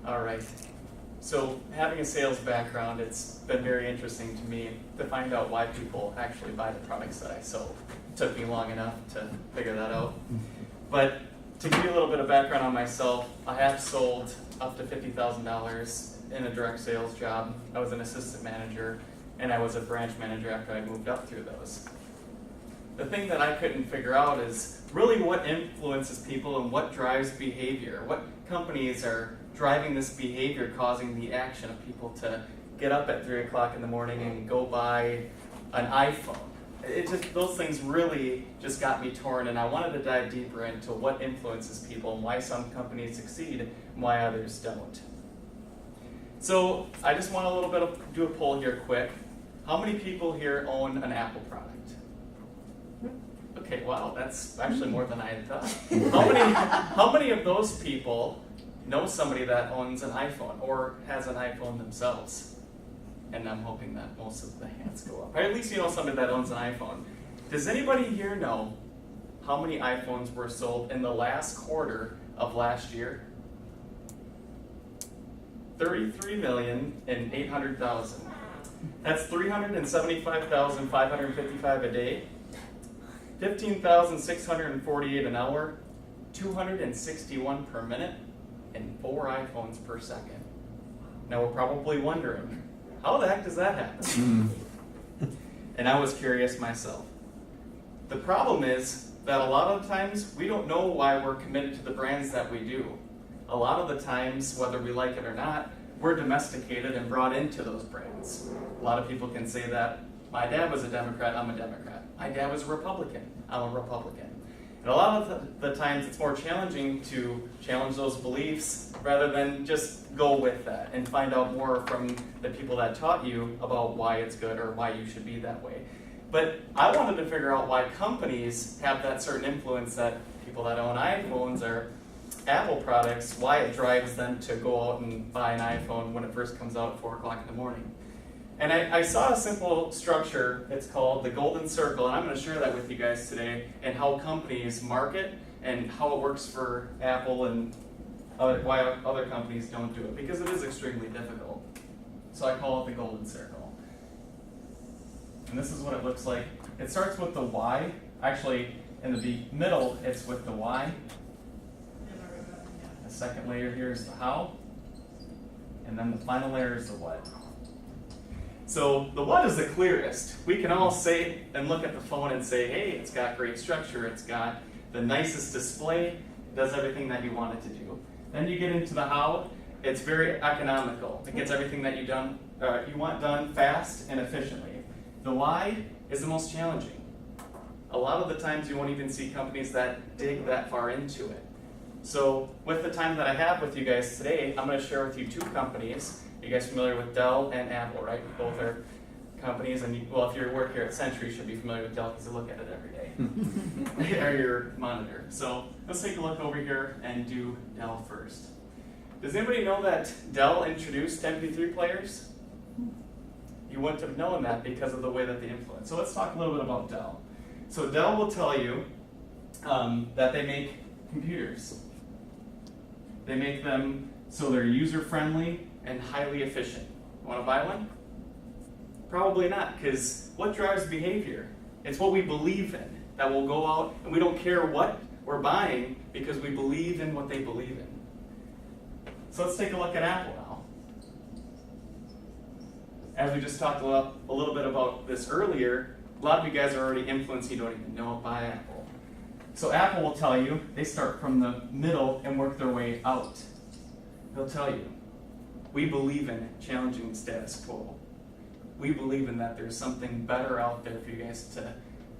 All right. So having a sales background, it's been very interesting to me to find out why people actually buy the products that I sold. It took me long enough to figure that out. But to give you a little bit of background on myself, I have sold up to $50,000 in a direct sales job. I was an assistant manager, and I was a branch manager after I moved up through those. The thing that I couldn't figure out is really what influences people and what drives behavior. What companies are driving this behavior, causing the action of people to get up at 3 o'clock in the morning and go buy an iPhone. Those things really just got me torn, and I wanted to dive deeper into what influences people and why some companies succeed and why others don't. So I just want to do a poll here quick. How many people here own an Apple product? Okay, wow, that's actually more than I had thought. How many of those people know somebody that owns an iPhone or has an iPhone themselves? And I'm hoping that most of the hands go up. Or at least you know somebody that owns an iPhone. Does anybody here know how many iPhones were sold in the last quarter of last year? 33,800,000. That's 375,555 a day. 15,648 an hour, 261 per minute, and 4 iPhones per second. Now we're probably wondering, how the heck does that happen? And I was curious myself. The problem is that a lot of the times we don't know why we're committed to the brands that we do. A lot of the times, whether we like it or not, we're domesticated and brought into those brands. A lot of people can say that my dad was a Democrat, I'm a Democrat. My dad was a Republican, I'm a Republican. And a lot of the times it's more challenging to challenge those beliefs rather than just go with that and find out more from the people that taught you about why it's good or why you should be that way. But I wanted to figure out why companies have that certain influence that people that own iPhones or Apple products, why it drives them to go out and buy an iPhone when it first comes out at 4 o'clock in the morning. And I saw a simple structure, it's called the golden circle, and I'm going to share that with you guys today, and how companies market and how it works for Apple and why other companies don't do it, because it is extremely difficult. So I call it the golden circle. And this is what it looks like. It starts with the why. Actually, in the middle, it's with the why. The second layer here is the how. And then the final layer is the what. So the what is the clearest. We can all say and look at the phone and say, hey, it's got great structure, it's got the nicest display, it does everything that you want it to do. Then you get into the how, it's very economical. It gets everything that you want done fast and efficiently. The why is the most challenging. A lot of the times you won't even see companies that dig that far into it. So with the time that I have with you guys today, I'm going to share with you 2 companies. You guys familiar with Dell and Apple, right? Both are companies, and if you work here at Century, you should be familiar with Dell because you look at it every day. Or your monitor. So let's take a look over here and do Dell first. Does anybody know that Dell introduced MP3 players? You wouldn't have known that because of the way that they influence. So let's talk a little bit about Dell. So Dell will tell you that they make computers. They make them so they're user-friendly and highly efficient. Want to buy one? Probably not, because what drives behavior? It's what we believe in that will go out, and we don't care what we're buying because we believe in what they believe in. So let's take a look at Apple now. As we just talked a little bit about this earlier, a lot of you guys are already influenced, you don't even know it, by Apple. So Apple will tell you, they start from the middle and work their way out. They'll tell you, we believe in challenging the status quo. We believe in that there's something better out there for you guys to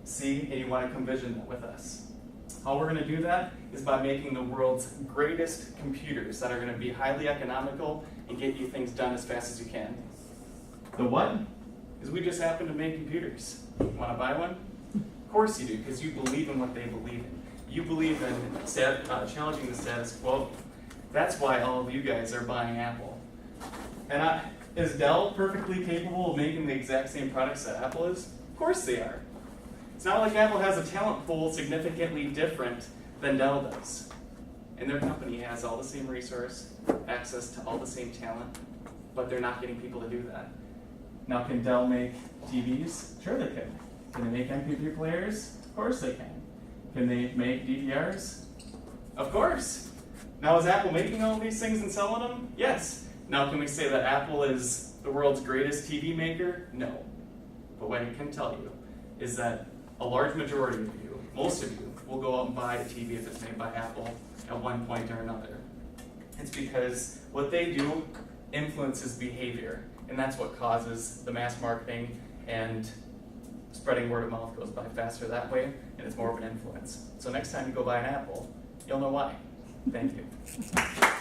see, and you want to come vision that with us. How we're going to do that is by making the world's greatest computers that are going to be highly economical and get you things done as fast as you can. The what is we just happen to make computers. Want to buy one? Of course you do, because you believe in what they believe in. You believe in challenging the status quo. That's why all of you guys are buying Apple. And is Dell perfectly capable of making the exact same products that Apple is? Of course they are. It's not like Apple has a talent pool significantly different than Dell does. And their company has all the same resource, access to all the same talent, but they're not getting people to do that. Now, can Dell make TVs? Sure they can. Can they make MP3 players? Of course they can. Can they make DVRs? Of course. Now, is Apple making all these things and selling them? Yes. Now, can we say that Apple is the world's greatest TV maker? No. But what I can tell you is that a large majority of you, most of you, will go out and buy a TV if it's made by Apple at one point or another. It's because what they do influences behavior, and that's what causes the mass marketing, and spreading word of mouth goes by faster that way, and it's more of an influence. So next time you go buy an Apple, you'll know why. Thank you.